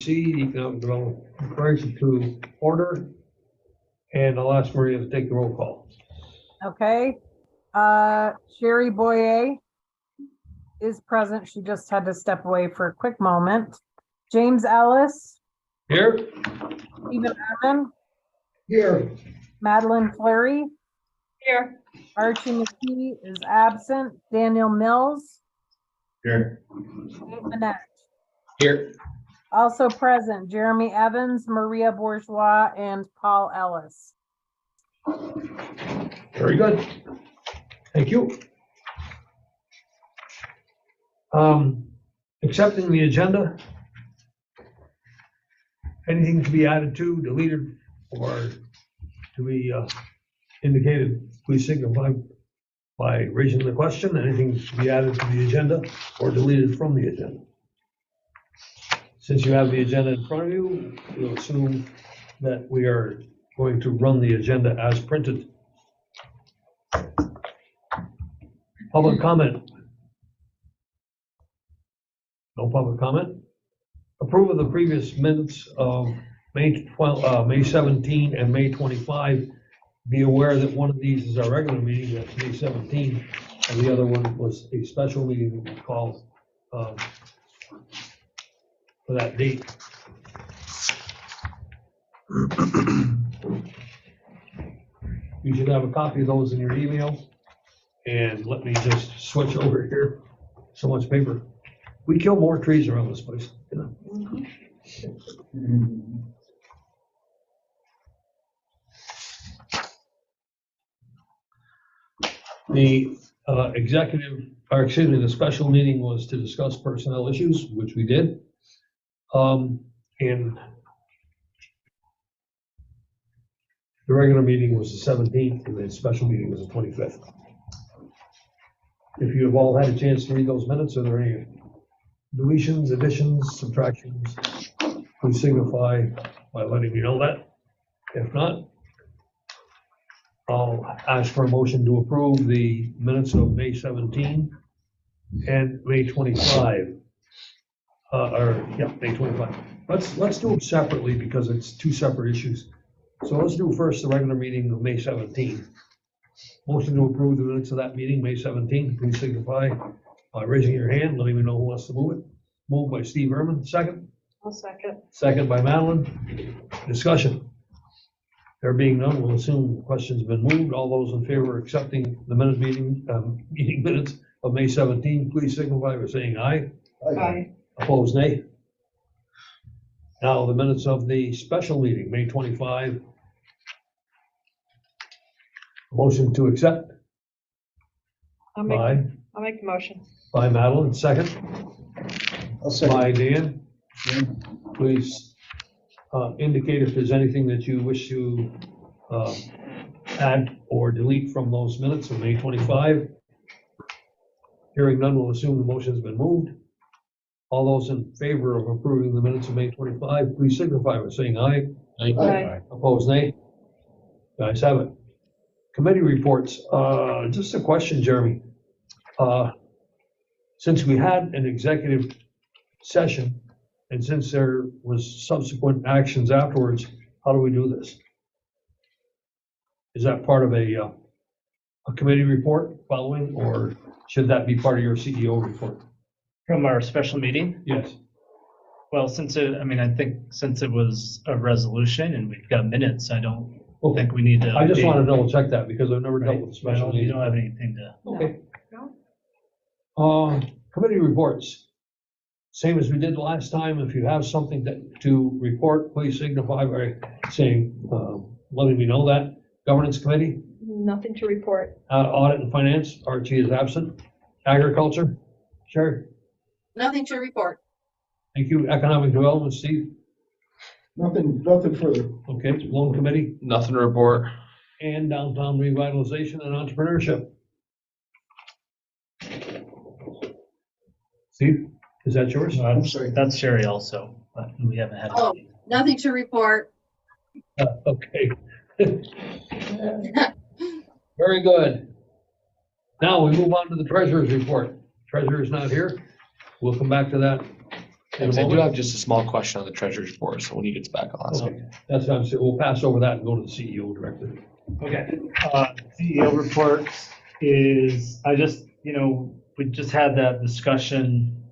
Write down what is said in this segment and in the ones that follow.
proceed, economic development correction to order. And I'll ask Maria to take the roll call. Okay. Sherry Boyer is present. She just had to step away for a quick moment. James Ellis, Here? Stephen Irvin, Here. Madeline Fleury, Here. Archie McKee is absent. Daniel Mills, Here. Nate Manette. Here. Also present, Jeremy Evans, Maria Bourgeois, and Paul Ellis. Very good. Thank you. Accepting the agenda. Anything to be added to, deleted, or to be indicated, please signify by raising the question. Anything to be added to the agenda or deleted from the agenda? Since you have the agenda in front of you, we'll assume that we are going to run the agenda as printed. Public comment? No public comment? Approve of the previous minutes of May 17 and May 25. Be aware that one of these is our regular meeting, that's May 17, and the other one was a special meeting that we called for that date. You should have a copy of those in your email. And let me just switch over here. So much paper. We kill more trees around this place, you know. The the special meeting was to discuss personnel issues, which we did. And the regular meeting was the 17th, and the special meeting was the 25th. If you have all had a chance to read those minutes, are there any deletions, additions, subtractions? Please signify by letting me know that. If not, I'll ask for a motion to approve the minutes of May 17 and May 25. May 25. Let's do them separately because it's two separate issues. So let's do first the regular meeting of May 17. Motion to approve the minutes of that meeting, May 17th. Please signify by raising your hand, letting me know who wants to move it. Moved by Steve Herman, second. I'll second. Second by Madeline. Discussion. There being none, we'll assume the question's been moved. All those in favor of accepting the meeting minutes of May 17, please signify by saying aye. Aye. Opposed, nay. Now the minutes of the special meeting, May 25. Motion to accept I'll by make the motion. Madeline, second I'll second. by Dan. Please indicate if there's anything that you wish to add or delete from those minutes of May 25. Hearing none, we'll assume the motion's been moved. All those in favor of approving the minutes of May 25, please signify by saying aye. Aye. Opposed, nay. The ayes have it. Committee reports. Just a question, Jeremy. Since we had an executive session, and since there was subsequent actions afterwards, how do we do this? Is that part of a committee report following, or should that be part of your CEO report? From our special meeting? Yes. Well, I think since it was a resolution and we've got minutes, I don't think we need to. I just want to double check that because I've never dealt with special You meetings. don't have anything to. Okay. No. Committee reports. Same as we did last time. If you have something to report, please signify by saying, letting me know that. Governance Committee, Nothing to report. Audit and Finance, Archie is absent. Agriculture, Sherry. Nothing to report. Thank you. Economic Development, Steve. Nothing further. Okay. Loan Committee Nothing to report. and Downtown Revitalization and Entrepreneurship. Steve, is that yours? That's Sherry also, but we haven't had. Oh. Nothing to report. Okay. Very good. Now we move on to the treasurer's report. Treasurer's not here. We'll come back to that Because I do have just a small question on the treasurer's report, so when he gets back, I'll ask him. Okay, that's what I'm saying, we'll pass over that and go to the CEO directly. Okay, CEO report is, we just had that discussion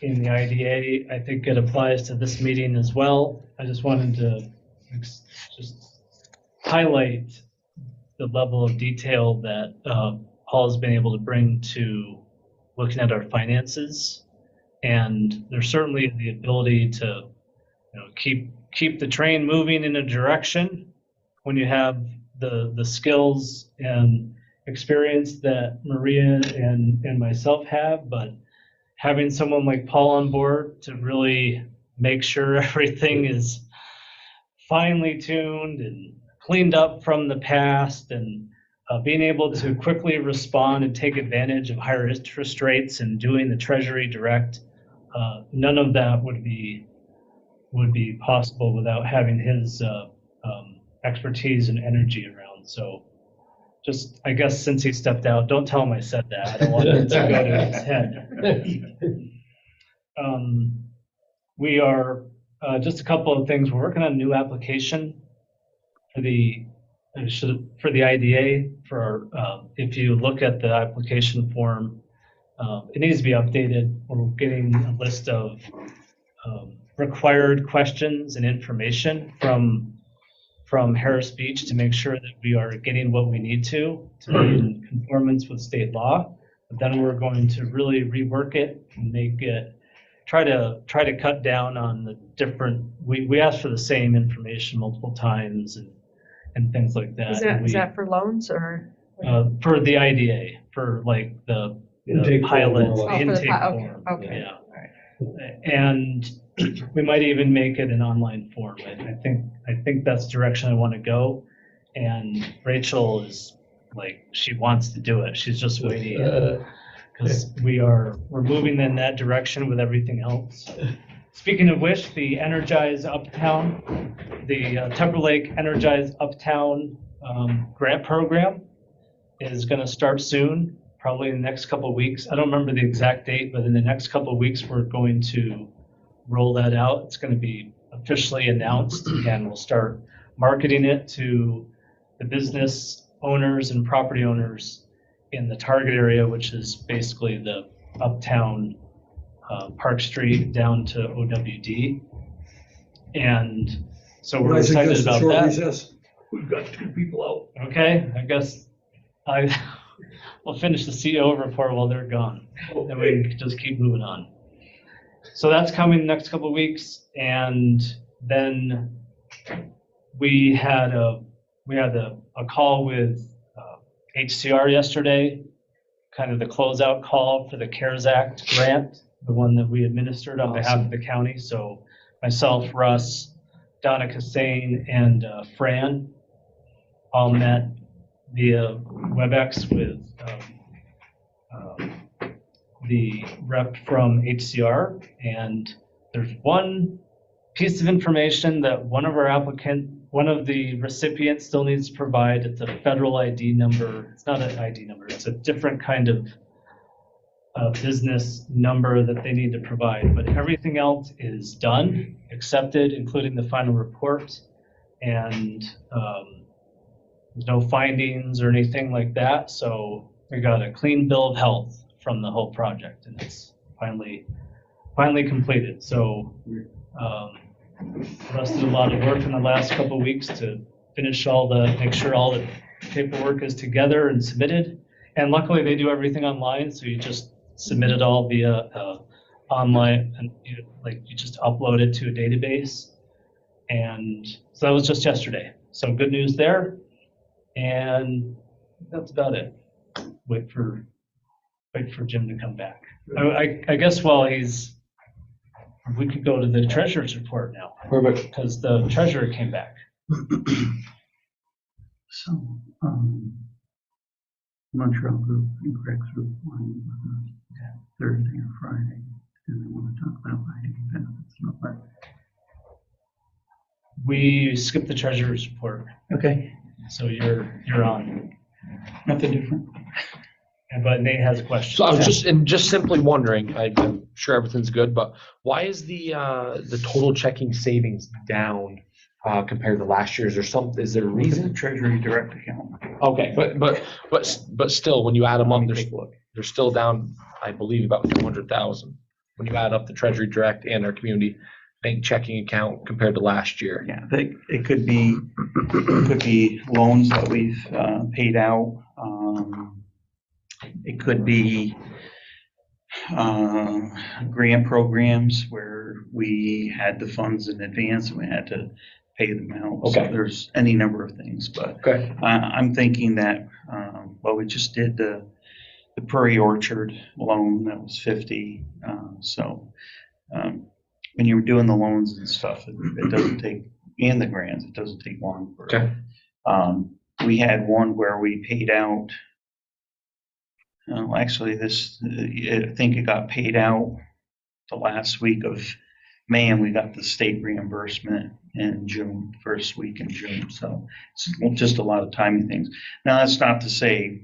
in the IDA. I think it applies to this meeting as well. I just wanted to just highlight the level of detail that Paul has been able to bring to looking at our finances. And there's certainly the ability to, keep the train moving in a direction when you have the skills and experience that Maria and myself have, but having someone like Paul on board to really make sure everything is finely tuned and cleaned up from the past, and being able to quickly respond and take advantage of higher interest rates and doing the Treasury Direct, none of that would be possible without having his expertise and energy around. So just, I guess since he stepped out, don't tell him I said that. I don't want it to go to his head. We are, just a couple of things. We're working on a new application for the IDA. If you look at the application form, it needs to be updated. We're getting a list of required questions and information from Harris Beach to make sure that we are getting what we need to be in conformance with state law. But then we're going to really rework it and make it, try to cut down on the different, we asked for the same information multiple times and things like that. Is that for loans or? For the IDA, for like the Intake form, pilot more or less. intake Okay, form. okay. Yeah. All right. And we might even make it an online form. I think that's the direction I want to go. And Rachel is like, she wants to do it. She's just waiting because we're moving in that direction with everything else. Speaking of which, the Energize Uptown, the Tupper Lake Energize Uptown grant program is going to start soon, probably in the next couple of weeks. I don't remember the exact date, but in the next couple of weeks, we're going to roll that out. It's going to be officially announced, and we'll start marketing it to the business owners and property owners in the target area, which is basically the Uptown Park Street down to OWD. And so we're excited about that. Recess. We've got 2 people out. Okay, I guess we'll finish the CEO report while they're gone. Then we can just keep moving on. So that's coming the next couple of weeks. And then we had a call with HCR yesterday, kind of the closeout call for the CARES Act grant, the one that we administered on behalf of the county. So myself, Russ, Donna Kassane, and Fran all met via WebEx with the rep from HCR. And there's one piece of information that one of the recipients still needs to provide. It's a federal ID number. It's not an ID number. It's a different kind of business number that they need to provide. But everything else is done, accepted, including the final report. And there's no findings or anything like that. So we got a clean bill of health from the whole project, and it's finally completed. So Russ did a lot of work in the last couple of weeks to make sure all the paperwork is together and submitted. And luckily they do everything online, so you just submit it all via online, and you just upload it to a database. And so that was just yesterday. So good news there. And that's about it. Wait for Jim to come back. I guess we could go to the treasurer's report now. Perfect. Because the treasurer came back. So, Montreal Group and Craig's Group wanting with us Thursday or Friday, and they want to talk about ID benefits and all that. We skipped the treasurer's report, Okay, so you're on. nothing different. But Nate has a question. So I was just simply wondering, I'm sure everything's good, but why is the total checking savings down compared to last year? Is there a reason? Treasury direct account. Okay, but still, when you add them up, Take a look. they're still down, I believe, about 200,000. When you add up the Treasury Direct and our community bank checking account compared to last year. Yeah, it could be loans that we've paid out. It could be grant programs where we had the funds in advance and we had to pay them out. So Okay. there's any number of things, but Okay. I'm thinking that, we just did the Prairie Orchard loan, that was 50. When you're doing the loans and stuff, it doesn't take, and the grants, it doesn't take long. Okay. We had one where we paid out, actually I think it got paid out the last week of May, and we got the state reimbursement in June, first week in June. So it's just a lot of timing things. Now, that's not to say,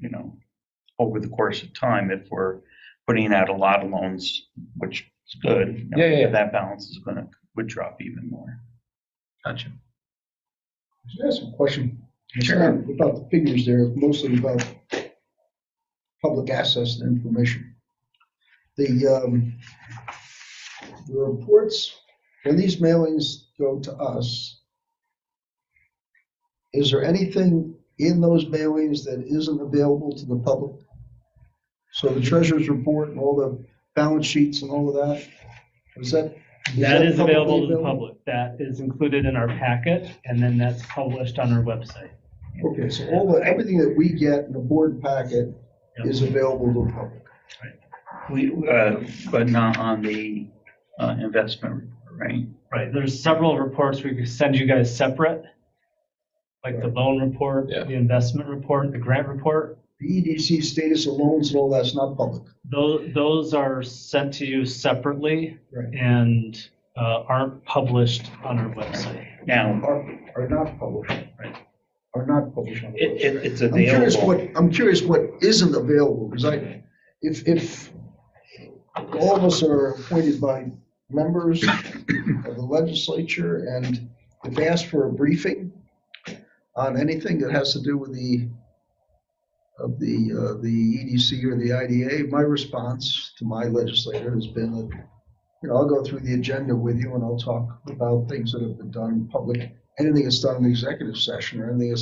over the course of time, if we're putting out a lot of loans, which is good, Yeah. that balance would drop even more. Gotcha. Can I ask a question? It's Sure. not about the figures there, it's mostly about public access to information. The reports, when these mailings go to us, is there anything in those mailings that isn't available to the public? So the treasurer's report and all the balance sheets and all of that, That is available to the publicly public. That is included in our packet, and then that's published on our website. Okay, so everything that we get in the board packet is available to the public. But not on the investment report, right? Right, there's several reports we could send you guys separate, like the loan report, Yeah. the investment report, the grant report. The EDC status of loans and all that's not public. Those are sent to you separately Right. and aren't published on our website. Now, Are not published. Right. Are not published on the website. it's I'm available. curious what isn't available, because if all of us are appointed by members of the legislature, and if asked for a briefing on anything that has to do with the EDC or the IDA, my response to my legislator has been that, I'll go through the agenda with you and I'll talk about things that have been done in public, anything that's done in executive session or anything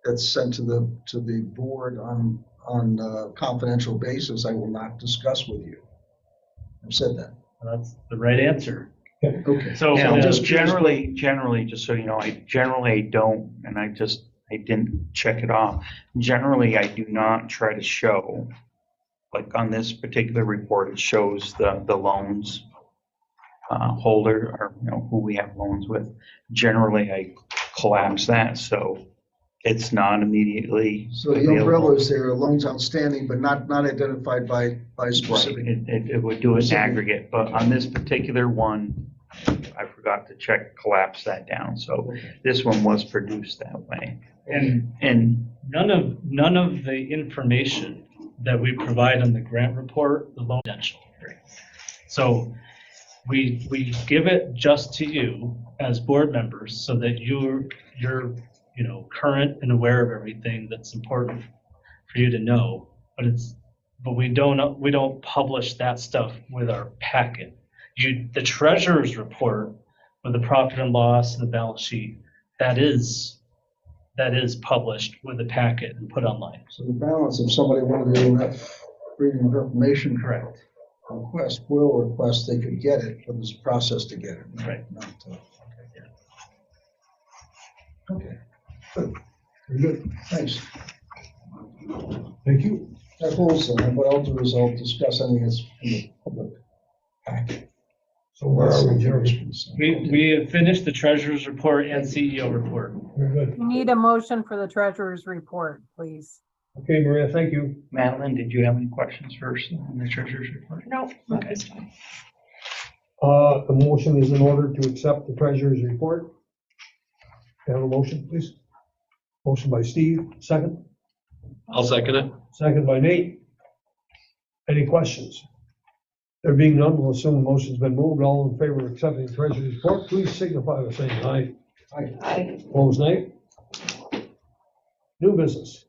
that's sent to the board on a confidential basis, I will not discuss with you. I've said that. That's the right answer. Okay. So Now, I'm just just curious generally, just so you know, I generally don't, and I didn't check it off. Generally, I do not try to show, like on this particular report, it shows the loans holder, or who we have loans with. Generally, I collapse that, so it's not immediately So the available. umbrella is there, loans outstanding, but not identified by Right, specific. it would do it in aggregate, but on this particular one, I forgot to collapse that down, so this one was produced that way. And None of the information that we provide on the grant report, the loan potential. So we give it just to you as board members so that you're current and aware of everything that's important for you to know. But we don't publish that stuff with our packet. The treasurer's report with the profit and loss and the balance sheet, that is published with the packet and put online. So the balance, if somebody wanted to have freedom of information Correct. request, they could get it, but there's a process to get it. Right. Okay, good, very good, thanks. Thank you. That holds them, what I'll do is I'll discuss anything that's in the public packet. So where are we, Jeremy? We have finished the treasurer's report and CEO report. Very good. We need a motion for the treasurer's report, please. Okay, Maria, thank you. Madeline, did you have any questions first on the treasurer's report? No, Okay. it's fine. The motion is in order to accept the treasurer's report. Can I have a motion, please? Motion by Steve, second. I'll second it. Second by Nate. Any questions? There being none, we'll assume the motion's been moved. All in favor of accepting the treasurer's report, please signify by saying aye. Aye. Opposed, nay? New business.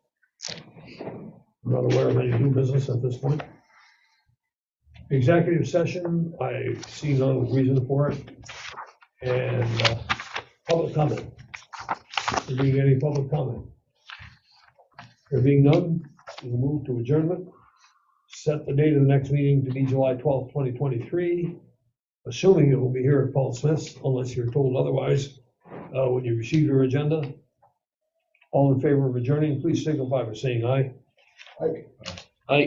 I'm not aware of any new business at this point. Executive session, I see no reason for it. And public comment. There being any public comment? There being none, we'll move to adjournment. Set the date of the next meeting to be July 12th, 2023, assuming it will be here at Paul Smith's, unless you're told otherwise when you receive your agenda. All in favor of adjourning, please signify by saying aye. Aye.